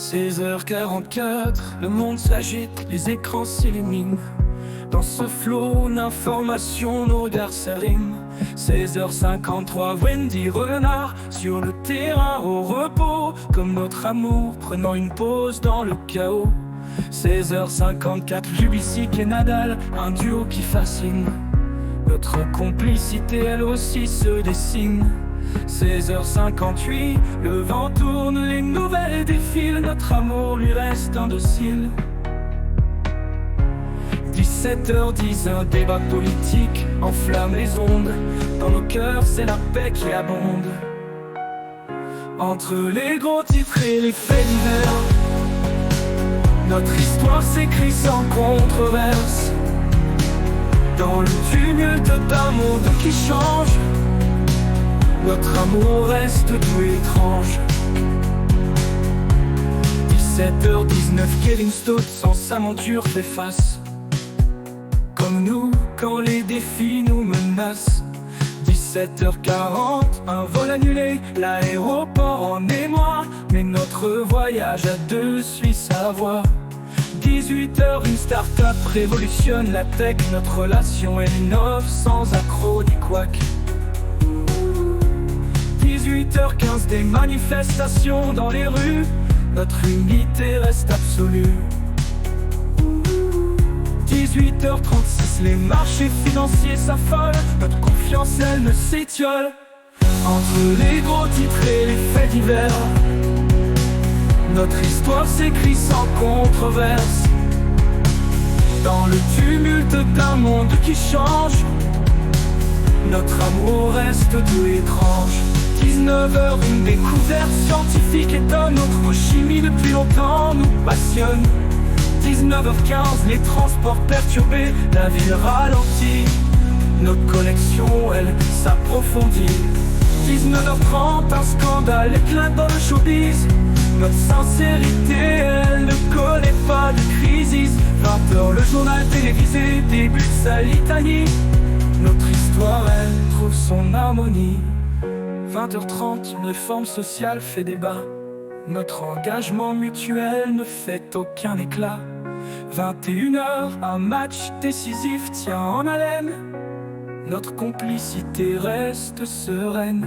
16h44, le monde s'agite, les écrans s'illuminent. Dans ce flot d'informations, nos regards s'allument. 16h53, Wendy Renard sur le terrain au repos, comme notre amour prenant une pause dans le chaos. 16h54, Jubilcic et Nadal, un duo qui fascine. Notre complicité elle aussi se dessine. 16h58, le vent tourne, les nouvelles défilent, notre amour lui reste indocile. 17h10, un débat politique enflamme les ondes. Dans nos cœurs, c'est la paix qui abonde. Entre les gros titres et les faits divers, notre histoire s'écrit sans controverse. Dans le tumulte d'un monde qui change, notre amour reste tout étrange. 17h19, Kevin Stott sans sa monture fait face. Comme nous, quand les défis nous menacent. 17h40, un vol annulé, l'aéroport en émoi. Mais notre voyage à deux suit sa voie. 18h, une start-up révolutionne la tech. Notre relation elle innove sans accroc ni couac. 18h15, des manifestations dans les rues. Notre unité reste absolue. 18h36, les marchés financiers s'affolent. Notre confiance elle ne s'étiole. Entre les gros titres et les faits divers, notre histoire s'écrit sans controverse. Dans le tumulte d'un monde qui change, notre amour reste tout étrange. 19h, une découverte scientifique étonne. Notre chimie depuis longtemps nous passionne. 19h15, les transports perturbés, la ville ralentit. Notre connexion, elle, s'approfondit. 19h30, un scandale éclate dans le showbiz. Notre sincérité, elle ne connaît pas de crise. 20h, le journal télévisé débute sa litanie. Notre histoire, elle, trouve son harmonie. 20h30, une réforme sociale fait débat. Notre engagement mutuel ne fait aucun éclat. 21h, un match décisif tient en haleine. Notre complicité reste sereine.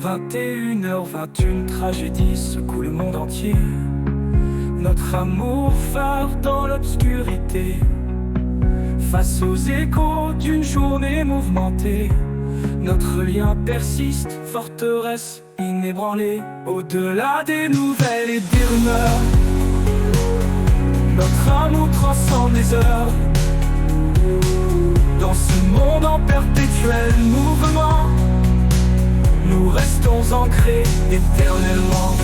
21h20, une tragédie secoue le monde entier. Notre amour phare dans l'obscurité, face aux échos d'une journée mouvementée. Notre lien persiste, forteresse inébranlée. Au-delà des nouvelles et des rumeurs, notre amour transcende les heures. Dans ce monde en perpétuel mouvement, nous restons ancrés éternellement.